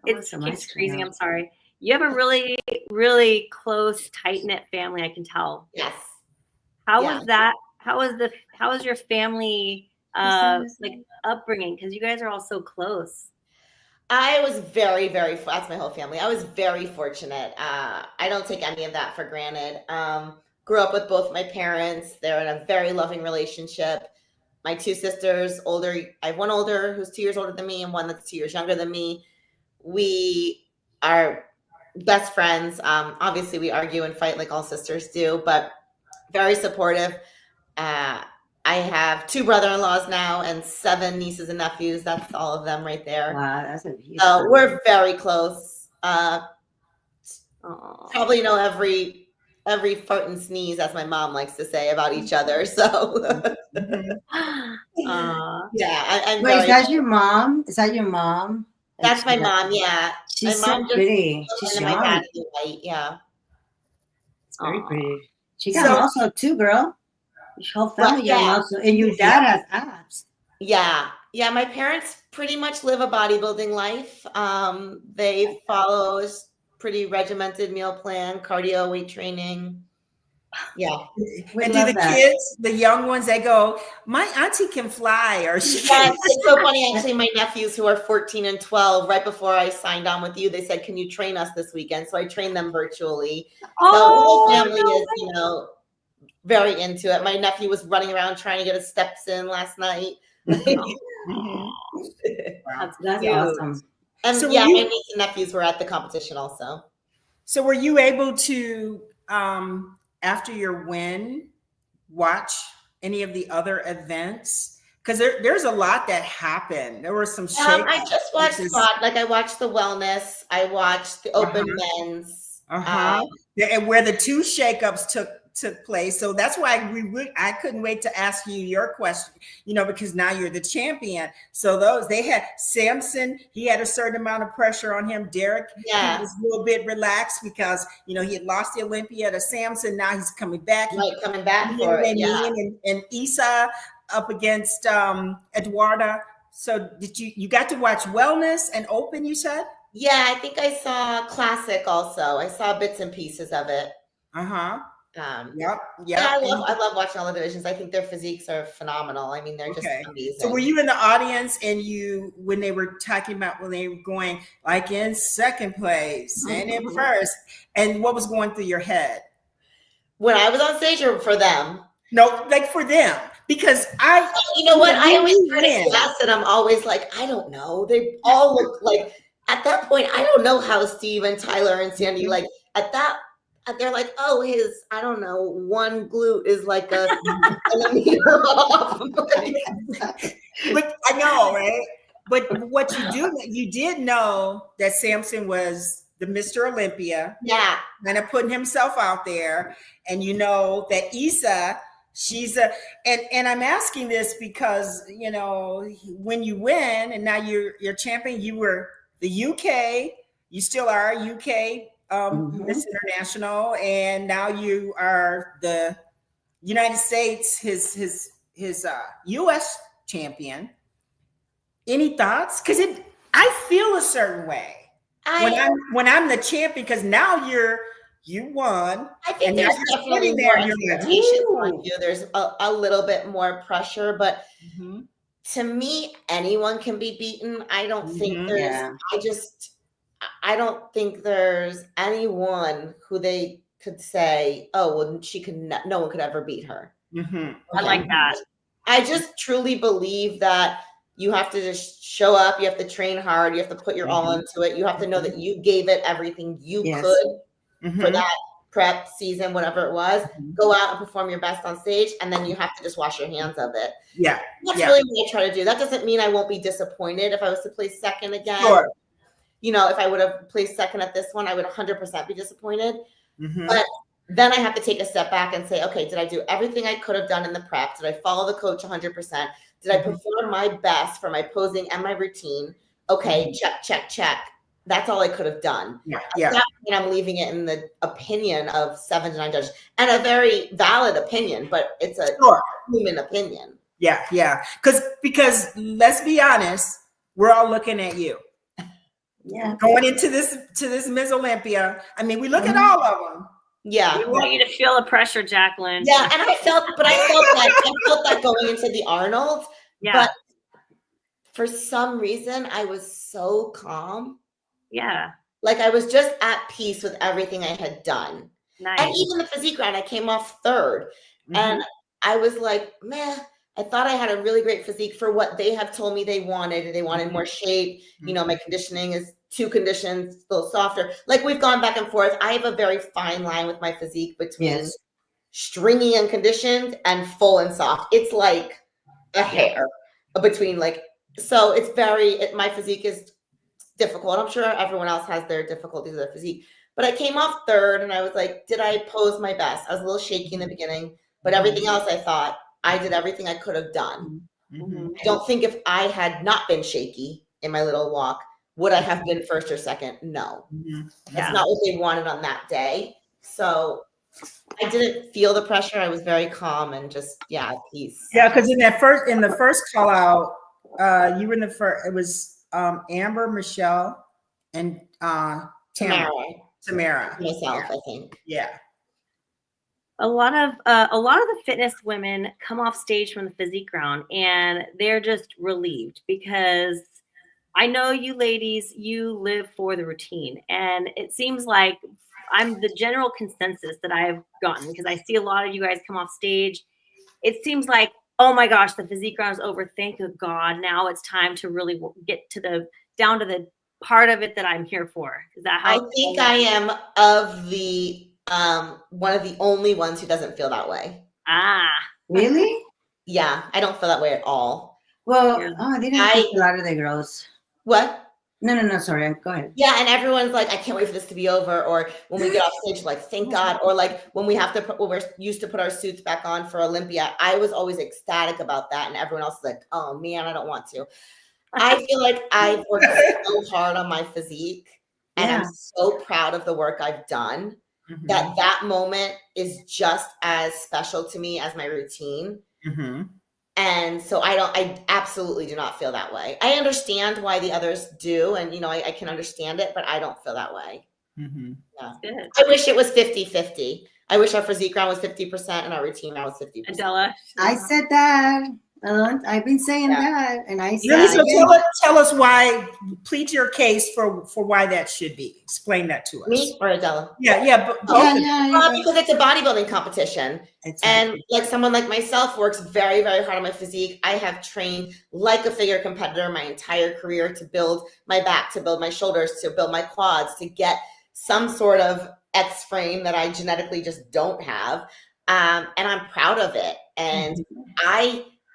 It's Awesome, keeps ice freezing. cream. I'm sorry. You have a really, really close, tight knit family. I can tell. Yes. How Yeah. was that? How was your family Yes. like upbringing? Because you guys are all so close. I was very, very, that's my whole family. I was very fortunate. I don't take any of that for granted. Grew up with both my parents. They're in a very loving relationship. My two sisters, older, I have one older who's 2 years older than me and one that's 2 years younger than me. We are best friends. Obviously, we argue and fight like all sisters do, but very supportive. I have 2 brother-in-laws now and 7 nieces and nephews. That's all of them right there. Wow, that's a huge. So we're very close. Aw. Probably know every fart and sneeze, as my mom likes to say about each other. So Aw. yeah, I'm Wait, is very. that your mom? Is that your mom? That's my mom. Yeah, She's my so mom just pretty. She's and my young. dad is white. Yeah. It's very Aw. pretty. She got So- muscle too, girl. Your whole family Well, got yeah. muscle, and your dad has abs. Yeah. Yeah. My parents pretty much live a bodybuilding life. They follow a pretty regimented meal plan, cardio, weight training. Yeah. We And do love the that. kids, the young ones, they go, my auntie can fly, or she Yeah, can. it's so funny. Actually, my nephews who are 14 and 12, right before I signed on with you, they said, "Can you train us this weekend?" So I trained them virtually. So the whole family is, very into it. My nephew was running around trying to get his steps in last night. Mhm. That's cute. awesome. And So yeah, you- my niece and nephews were at the competition also. So were you able to, after your win, watch any of the other events? Because there's a lot that happened. There were some shakes. I just watched which is- spot. Like I watched the wellness. I watched the open men's. Yeah, and where the 2 shakeups took place. So that's why I couldn't wait to ask you your question, because now you're the champion. So they had Samson, he had a certain amount of pressure on him. Derek, Yeah. he was a little bit relaxed because, he had lost the Olympia to Samson. Now he's coming back. Right, coming back for it. Yeah. And Isa up against Eduarda. So you got to watch wellness and open, you said? Yeah, I think I saw classic also. I saw bits and pieces of it. Uh-huh. Yep. Yeah, Yeah, I love watching all the divisions. I think their physiques are phenomenal. I mean, they're just amazing. So were you in the audience and when they were talking about when they were going like in second place and in first, and what was going through your head? When I was on stage or for them? No, like for them. Because you know what? I always win. try to guess, and I'm always like, I don't know. They all look like at that point, I don't know how Steve and Tyler and Sandy like at that. They're like, oh, his, I don't know, one glute is like a millimeter off. But I know, right? But what you did know that Samson was the Mr. Olympia. Yeah. Kind of putting himself out there. And you know that Isa, she's and I'm asking this because, when you win and now you're champion, you were the UK, you still are UK Miss International, and now you are the United States, his US champion. Any thoughts? Because I feel a certain way when I'm the champion, because now You won. I think And there's now you're definitely sitting more there, you're like, expectations on "Ooh." you. There's a little bit more pressure, but Mhm. to me, anyone can be beaten. I don't think Mhm. there's, Yeah. I don't think there's anyone who they could say, oh, well, no one could ever beat her. Mhm. I like that. I just truly believe that you have to just show up. You have to train hard. You have to put your all into it. You have to know that you gave it everything you Yes. could for Mhm. that prep season, whatever it was. Mhm. Go out and perform your best on stage, and then you have to just wash your hands of it. Yeah. That's Yeah. really what I try to do. That doesn't mean I won't be disappointed if I was to place second again. Sure. You know, if I would have placed second at this one, I would 100% be disappointed. Mhm. But then I have to take a step back and say, okay, did I do everything I could have done in the prep? Did I follow the coach 100%? Did I perform my best for my posing and my routine? Okay, check, check, check. That's all I could have done. Yeah. At Yeah. that point, I'm leaving it in the opinion of 7 to 9 judges, and a very valid opinion, but it's a Sure. human opinion. Yeah. Yeah. Because let's be honest, we're all looking at you. Yeah. Going into this Miss Olympia. I mean, we look at all of them. Yeah. We want you to feel the pressure, Jaclyn. Yeah, and I felt that going into the Arnold. Yeah. But for some reason, I was so calm. Yeah. Like I was just at peace with everything I had done. Nice. And even the physique round, I came off third. And I was like, man, I thought I had a really great physique for what they have told me they wanted. They wanted more shape. You know, my conditioning is 2 conditions, a little softer. Like we've gone back and forth. I have a very fine line with my physique between stringy and conditioned and full and soft. It's like a hair between so it's my physique is difficult. I'm sure everyone else has their difficulties with their physique. But I came off third and I was like, did I pose my best? I was a little shaky in the beginning, but everything else I thought I did everything I could have done. I don't think if I had not been shaky in my little walk, would I have been first or second? No. That's not what they wanted on that day. So I didn't feel the pressure. I was very calm and just, at peace. Yeah, because in the first call out, you were in the first, it was Amber, Michelle, and Tamara. Myself, I think. Yeah. A lot of the fitness women come off stage from the physique round and they're just relieved because I know you ladies, you live for the routine. And it seems like I'm the general consensus that I've gotten because I see a lot of you guys come off stage. It seems like, oh my gosh, the physique round is over. Thank God. Now it's time to really get down to the part of it that I'm here for. Is that how? I think I am of the one of the only ones who doesn't feel that way. Really? Yeah, I don't feel that way at all. Well, I didn't think a lot of the girls. What? No, sorry. Go ahead. Yeah, and everyone's like, I can't wait for this to be over. Or when we get off stage, like, thank God. Or like when we're used to put our suits back on for Olympia, I was always ecstatic about that. And everyone else is like, oh man, I don't want to. I feel like I've worked so hard on my physique and I'm so proud of the work I've done that moment is just as special to me as my routine. And so I absolutely do not feel that way. I understand why the others do. And, I can understand it, but I don't feel that way. Yeah. Good. I wish it was 50-50. I wish our physique round was 50% and our routine round was 50%. Adela? I said that. I've been saying that, and I said. Really? So tell us why. Plead your case for why that should be. Explain that to us. Me or Adela? Yeah. Because it's a bodybuilding competition, Exactly. and someone like myself works very, very hard on my physique. I have trained like a figure competitor my entire career to build my back, to build my shoulders, to build my quads, to get some sort of X frame that I genetically just don't have, and I'm proud of it. And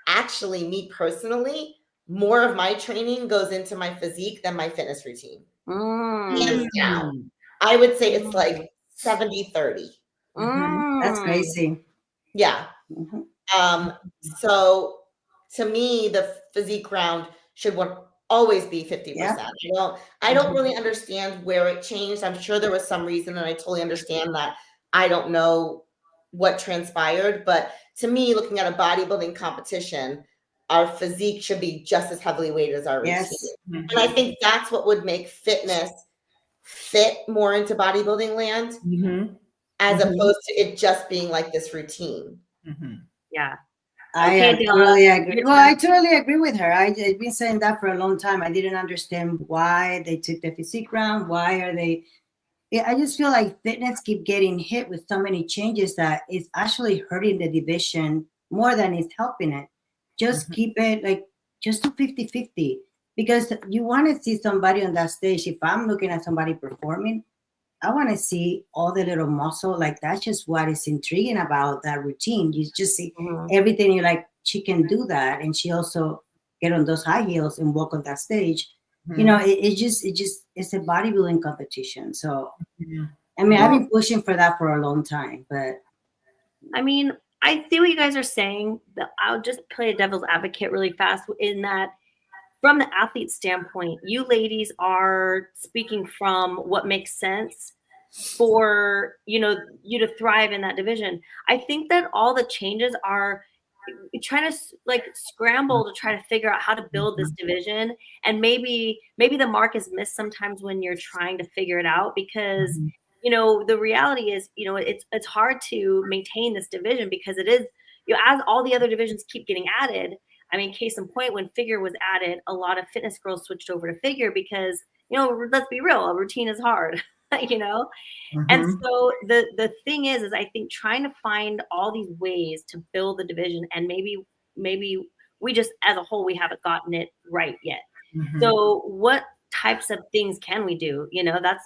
Actually, me personally, more of my training goes into my physique than my fitness routine. Hands down. I would say it's like 70-30. That's crazy. Yeah. So to me, the physique round should always be 50%. Yeah. I don't really understand where it changed. I'm sure there was some reason, and I totally understand that. I don't know what transpired, but to me, looking at a bodybuilding competition, our physique should be just as heavily weighted as our routine. And I think that's what would make fitness fit more into bodybuilding land, as opposed to it just being like this routine. Yeah. I totally agree. Well, I totally agree with her. I've been saying that for a long time. I didn't understand why they took the physique round. Why are they? I just feel like fitness keep getting hit with so many changes that it's actually hurting the division more than it's helping it. Just keep it like just do 50-50, because you want to see somebody on that stage. If I'm looking at somebody performing, I want to see all the little muscle. Like that's just what is intriguing about that routine. You just see everything. You're like, she can do that, and she also get on those high heels and walk on that stage. You know, it's a bodybuilding competition. So, I mean, I've been pushing for that for a long time. But I mean, I see what you guys are saying. I'll just play a devil's advocate really fast in that. From the athlete standpoint, you ladies are speaking from what makes sense for, you to thrive in that division. I think that all the changes are trying to like scramble to try to figure out how to build this division. And maybe the mark is missed sometimes when you're trying to figure it out, because, the reality is, it's hard to maintain this division because it is, as all the other divisions keep getting added. I mean, case in point, when figure was added, a lot of fitness girls switched over to figure because, let's be real, a routine is hard, And so the thing is I think trying to find all these ways to build the division, and maybe we just, as a whole, we haven't gotten it right yet. So what types of things can we do? That's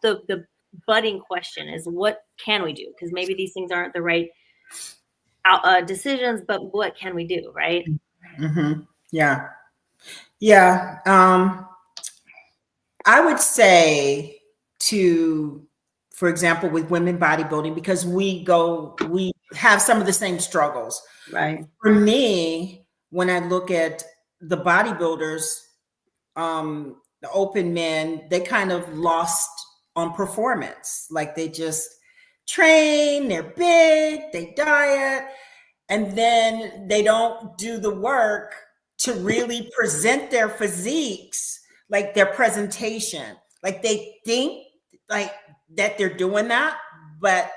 the budding question, is what can we do? Because maybe these things aren't the right decisions, but what can we do, right? Yeah. I would say for example, with women bodybuilding, because we have some of the same struggles. Right. For me, when I look at the bodybuilders, the open men, they kind of lost on performance. Like they just train, they're big, they diet, and then they don't do the work to really present their physiques, like their presentation. Like they think like that they're doing that, but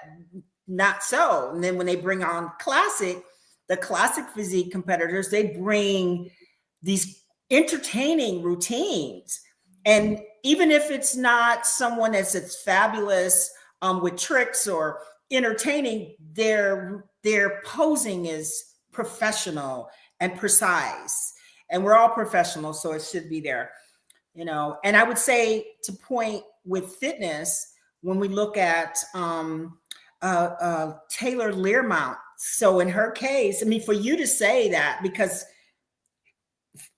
not so. And then when they bring on the classic physique competitors, they bring these entertaining routines. And even if it's not someone that's fabulous with tricks or entertaining, their posing is professional and precise. And we're all professionals, so it should be there, And I would say, to point with fitness, when we look at Taylor Learmount, so in her case, I mean, for you to say that, because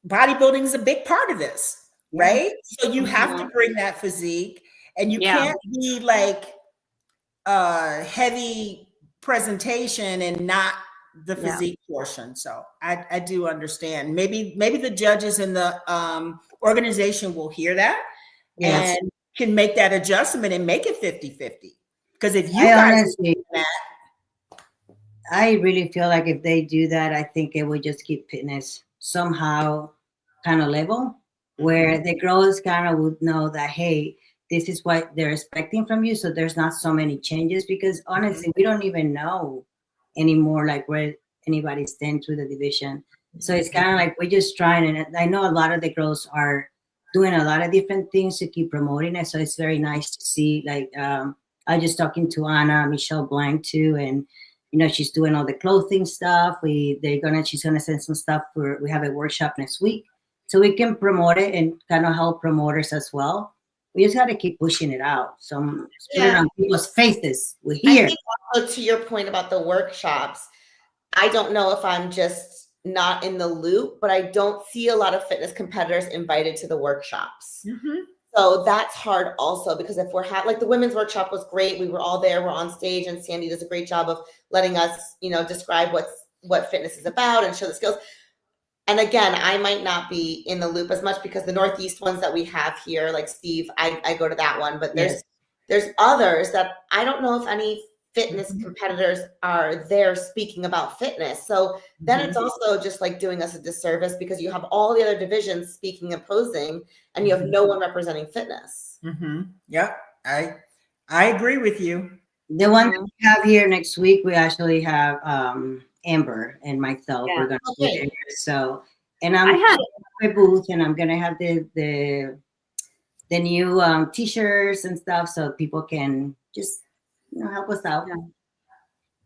bodybuilding is a big part of this, right? So you have to bring that physique, and you can't be like heavy presentation and not the physique portion. So I do understand. Maybe the judges in the organization will hear that and can make that adjustment and make it 50-50. Because if you guys do that, I really feel like if they do that, I think it would just keep fitness somehow kind of level, where the girls kind of would know that, hey, this is what they're expecting from you. So there's not so many changes, because honestly, we don't even know anymore, like where anybody stands with the division. So it's kind of like we're just trying. And I know a lot of the girls are doing a lot of different things to keep promoting it. So it's very nice to see. Like I was just talking to Anna Michelle Blank too, and she's doing all the clothing stuff. She's gonna send some stuff we have a workshop next week, so we can promote it and kind of help promoters as well. We just got to keep pushing it out. So put it on people's faces. We're here. I think also, to your point about the workshops, I don't know if I'm just not in the loop, but I don't see a lot of fitness competitors invited to the workshops. So that's hard also, because if we're like the women's workshop was great. We were all there. We're on stage, and Sandy does a great job of letting us, describe what fitness is about and show the skills. And again, I might not be in the loop as much, because the Northeast ones that we have here, like Steve, I go to that one, but there's others that I don't know if any fitness competitors are there speaking about fitness. So then it's also just like doing us a disservice because you have all the other divisions speaking and posing, and you have no one representing fitness. Yep, I agree with you. The one that we have here next week, we actually have Amber and myself. Yeah. We're going to be Okay. there. So, and I'm I had my booth, and I'm going to have the new t-shirts and stuff, so people can just help us out.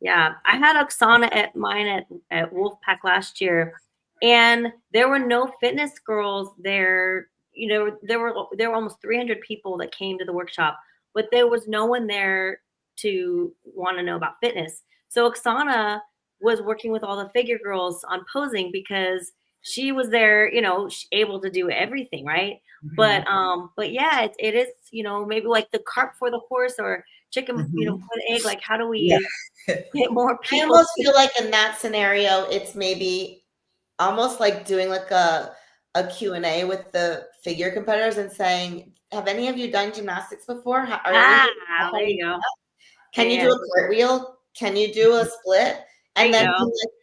Yeah, I had Oksana at mine at Wolfpack last year, and there were no fitness girls there. You know, there were almost 300 people that came to the workshop, but there was no one there to want to know about fitness. So Oksana was working with all the figure girls on posing because she was there, you know, able to do everything, right? But yeah, it is, you know, maybe like the cart for the horse or chicken, you know, for the egg. Like, how do we get more I people? almost feel like in that scenario, it's maybe almost like doing like a Q&A with the figure competitors and saying, have any of you done gymnastics before? There you go. Can you do a cartwheel? Can you do a split? And then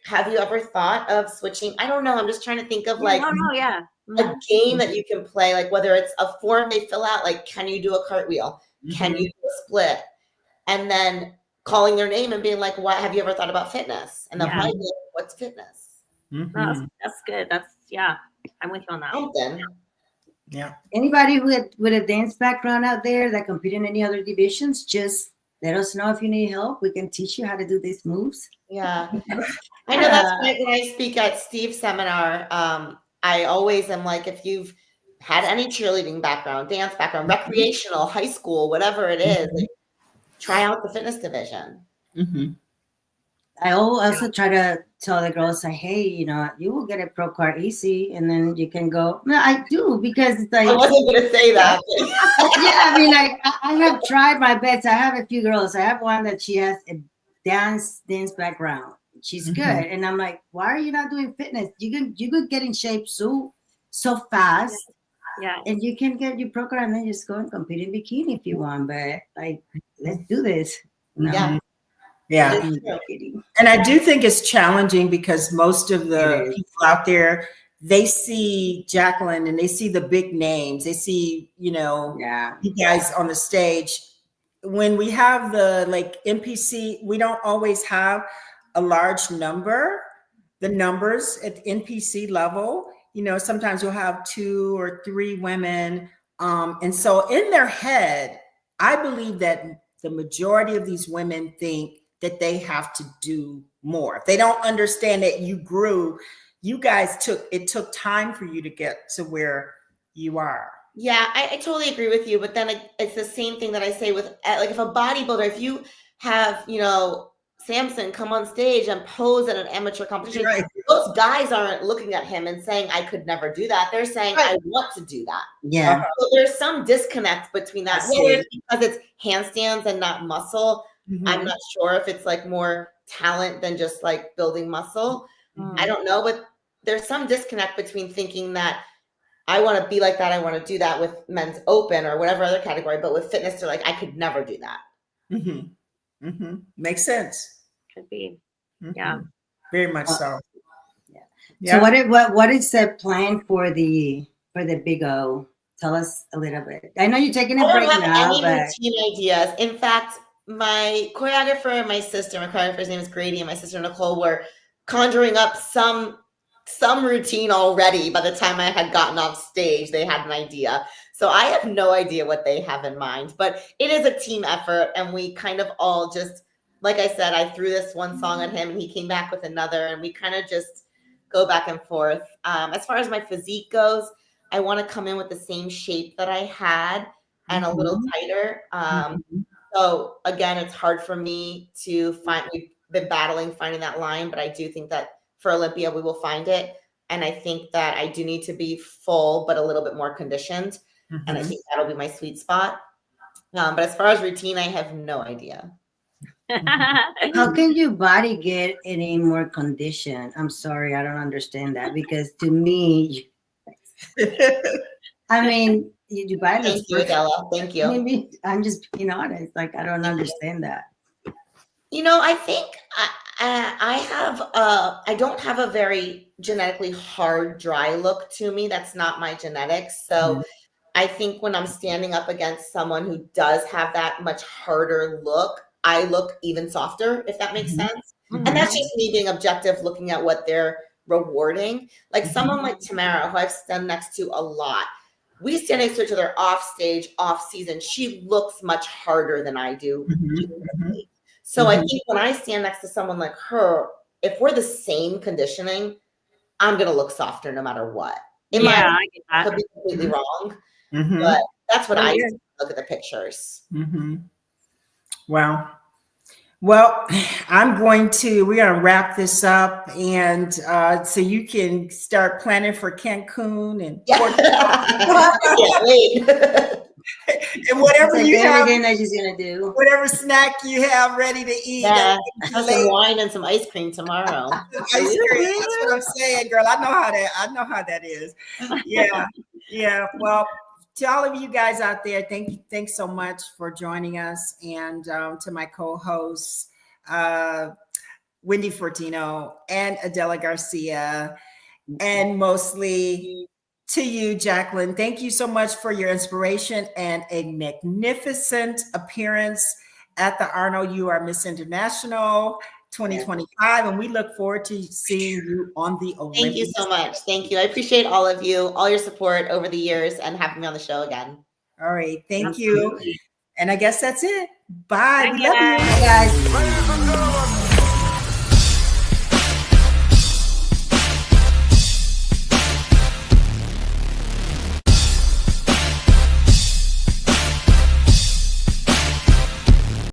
have you ever thought of switching? I don't know. I'm just trying to think of like a game that you can play, like whether it's a form they fill out, like, can you do a cartwheel? Can you do a split? And then calling their name and being like, what have you ever thought about fitness? And they'll probably be like, what's fitness? That's good. I'm with you on that. Something. Yeah. Anybody with a dance background out there that compete in any other divisions, just let us know if you need help. We can teach you how to do these moves. Yeah. I know that's why when I speak at Steve's seminar, I always am like, if you've had any cheerleading background, dance background, recreational, high school, whatever it is, like, try out the fitness division. I also try to tell the girls, like, hey, you know, you will get a pro card easy, and then you can go. No, I do, because it's like, I wasn't going to say that. yeah, I mean, like, I have tried my best. I have a few girls. I have one that she has a dance background. She's good, and I'm like, why are you not doing fitness? You could get in shape so fast. Yeah. And you can get your program and then just go and compete in bikini if you want. But like, let's do this. No. Yeah. And I do think it's challenging because most of the people out there, they see Jaclyn and they see the big names. They see, you know, you guys on the stage. When we have the like NPC, we don't always have a large number, the numbers at the NPC level. You know, sometimes you'll have 2 or 3 women. And so in their head, I believe that the majority of these women think that they have to do more. They don't understand that you grew. You guys took time for you to get to where you are. Yeah, I totally agree with you. But then it's the same thing that I say with, like, if a bodybuilder, if you have, you know, Samson come on stage and pose at an amateur competition, those guys aren't looking at him and saying, I could never do that. They're saying, I want to do that. Yeah. So there's some disconnect between that. Whether it's because it's handstands and not muscle. I'm not sure if it's like more talent than just like building muscle. I don't know, but there's some disconnect between thinking that I want to be like that. I want to do that with men's open or whatever other category, but with fitness, they're like, I could never do that. Makes sense. Could be. Yeah. Very much so. So what is the plan for the Big O? Tell us a little bit. I know you're taking a break now, but I don't have any routine ideas. In fact, my choreographer and my sister, my choreographer's name is Grady, and my sister Nicole were conjuring up some routine already. By the time I had gotten off stage, they had an idea. So I have no idea what they have in mind, but it is a team effort, and we kind of all just, like I said, I threw this one song at him and he came back with another, and we kind of just go back and forth. As far as my physique goes, I want to come in with the same shape that I had and a little tighter. So again, it's hard for me to find. We've been battling finding that line, but I do think that for Olympia, we will find it. And I think that I do need to be full, but a little bit more conditioned. And I think that'll be my sweet spot. But as far as routine, I have no idea. How can your body get any more conditioned? I'm sorry, I don't understand that, because to me, I mean, you buy this. Thank you, Adela. Thank you. Maybe I'm just being honest. Like, I don't understand that. You know, I think I don't have a very genetically hard, dry look to me. That's not my genetics. So I think when I'm standing up against someone who does have that much harder look, I look even softer, if that makes sense. And that's just me being objective, looking at what they're rewarding. Like someone like Tamara, who I've stand next to a lot. We stand next to each other off stage, off season. She looks much harder than I do. So I think when I stand next to someone like her, if we're the same conditioning, I'm going to look softer no matter what. It I get that. could be completely wrong, but that's what I look at the pictures. Wow. Well, we're going to wrap this up, and so you can start planning for Cancun and and whatever you have, that she's gonna do, whatever snack you have ready to eat. Yeah, have some wine and some ice cream tomorrow. Ice cream. That's what I'm saying, girl. I know how that is. Yeah. Well, to all of you guys out there, thanks so much for joining us, and to my co-hosts, Wendy Fortino and Adela Garcia, and mostly to you, Jaclyn. Thank you so much for your inspiration and a magnificent appearance at the Arnold. You are Miss International 2025, and we look forward to seeing you on the Olympics. Thank you so much. Thank you. I appreciate all of you, all your support over the years, and having me on the show again. All right. Thank you. And I guess that's it. Bye. We love you. Bye, guys.